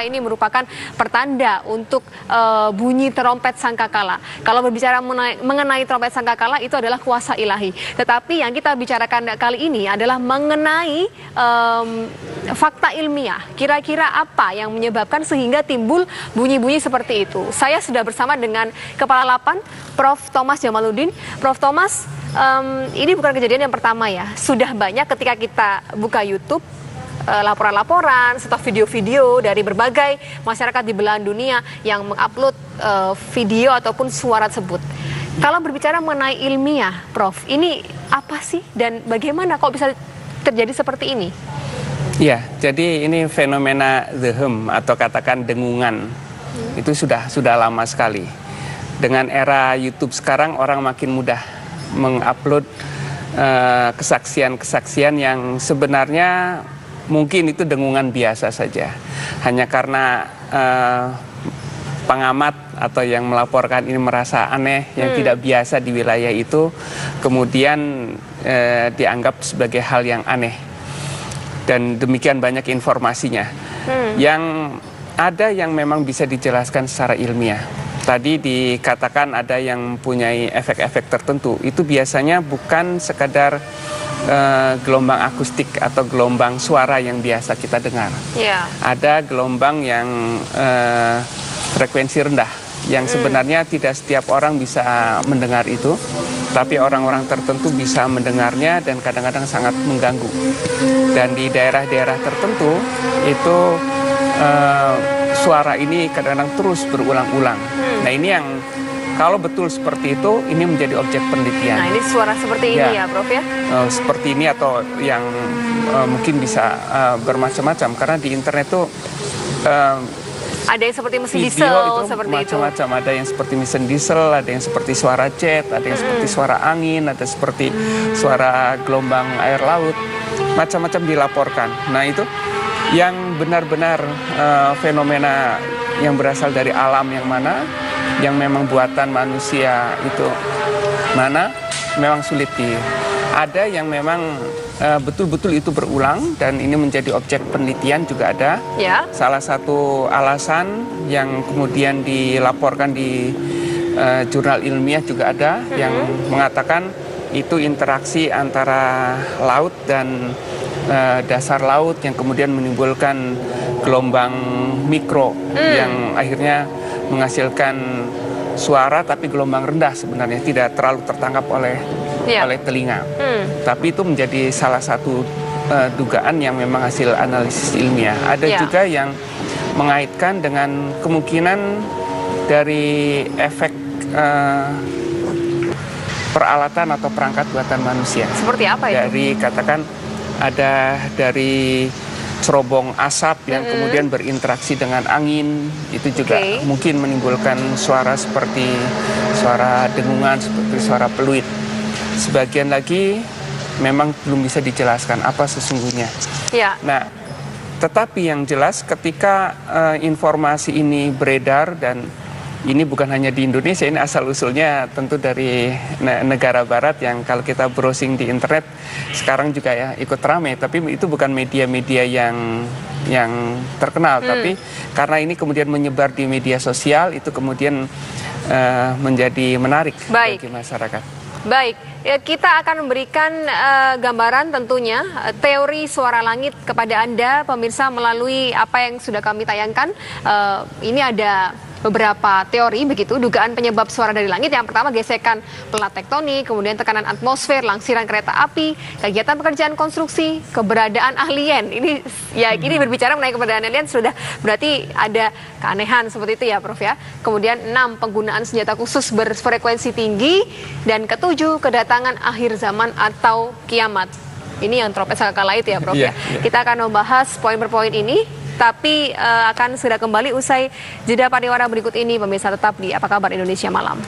Ini merupakan pertanda untuk bunyi trompet sangkakala. Kalau berbicara mengenai trompet sangkakala, itu adalah kuasa ilahi. Tetapi yang kita bicarakan kali ini adalah mengenai fakta ilmiah. Kira-kira apa yang menyebabkan sehingga timbul bunyi-bunyi seperti itu? Saya sudah bersama dengan Kepala Lapan, Prof. Thomas Jamaluddin. Prof. Thomas, ini bukan kejadian yang pertama ya. Sudah banyak ketika kita buka YouTube, laporan-laporan serta video-video dari berbagai masyarakat di belahan dunia yang mengupload video ataupun suara tersebut. Kalau berbicara mengenai ilmiah, Prof, ini apa sih dan bagaimana kok bisa terjadi seperti ini? Ya, jadi ini fenomena the hum atau katakan dengungan itu sudah lama sekali. Dengan era YouTube sekarang orang makin mudah mengupload kesaksian-kesaksian yang sebenarnya mungkin itu dengungan biasa saja, hanya karena pengamat atau yang melaporkan ini merasa aneh, yang tidak biasa di wilayah itu, kemudian dianggap sebagai hal yang aneh. Dan demikian banyak informasinya. Yang ada yang memang bisa dijelaskan secara ilmiah. Tadi dikatakan ada yang mempunyai efek-efek tertentu, itu biasanya bukan sekadar gelombang akustik atau gelombang suara yang biasa kita dengar. Ada gelombang yang frekuensi rendah yang sebenarnya tidak setiap orang bisa mendengar itu, tapi orang-orang tertentu bisa mendengarnya dan kadang-kadang sangat mengganggu. Dan di daerah-daerah tertentu itu suara ini kadang-kadang terus berulang-ulang. Nah, ini yang kalau betul seperti itu, ini menjadi objek penelitian. Nah, ini suara seperti ini ya, Prof ya? Seperti ini atau yang mungkin bisa bermacam-macam. Karena di internet tuh ada yang seperti mesin diesel, seperti itu. Macam-macam. Ada yang seperti mesin diesel, ada yang seperti suara jet, ada yang seperti suara angin, ada seperti suara gelombang air laut. Macam-macam dilaporkan. Nah, itu yang benar-benar fenomena yang berasal dari alam yang mana, yang memang buatan manusia itu mana, memang sulit ada yang memang betul-betul itu berulang dan ini menjadi objek penelitian juga ada. Salah satu alasan yang kemudian dilaporkan di jurnal ilmiah juga ada yang mengatakan itu interaksi antara laut dan dasar laut yang kemudian menimbulkan gelombang mikro yang akhirnya menghasilkan suara tapi gelombang rendah, sebenarnya tidak terlalu tertangkap oleh telinga. Tapi itu menjadi salah satu dugaan yang memang hasil analisis ilmiah. Ada juga yang mengaitkan dengan kemungkinan dari efek peralatan atau perangkat buatan manusia. Seperti apa itu? Dari katakan ada dari cerobong asap yang kemudian berinteraksi dengan angin, itu juga mungkin menimbulkan suara seperti suara dengungan, seperti suara peluit. Sebagian lagi memang belum bisa dijelaskan apa sesungguhnya. Nah, tetapi yang jelas ketika informasi ini beredar, dan ini bukan hanya di Indonesia, ini asal-usulnya tentu dari negara barat yang kalau kita browsing di internet sekarang juga ya ikut ramai, tapi itu bukan media-media yang terkenal, tapi karena ini kemudian menyebar di media sosial, itu kemudian menjadi menarik bagi masyarakat. Baik, ya, kita akan memberikan gambaran tentunya teori suara langit kepada Anda pemirsa melalui apa yang sudah kami tayangkan. Ini ada beberapa teori begitu, dugaan penyebab suara dari langit. Yang pertama, gesekan pelat tektonik, kemudian tekanan atmosfer, langsiran kereta api, kegiatan pekerjaan konstruksi, keberadaan alien. Ini berbicara mengenai keberadaan alien sudah berarti ada keanehan seperti itu ya, Prof ya. Kemudian 6, penggunaan senjata khusus berfrekuensi tinggi, dan ke-7, kedatangan akhir zaman atau kiamat. Ini yang trompet sangkakala itu ya, Prof ya. Kita akan membahas poin per poin ini, tapi akan segera kembali usai jeda pariwara berikut ini. Pemirsa tetap di Apa Kabar Indonesia Malam.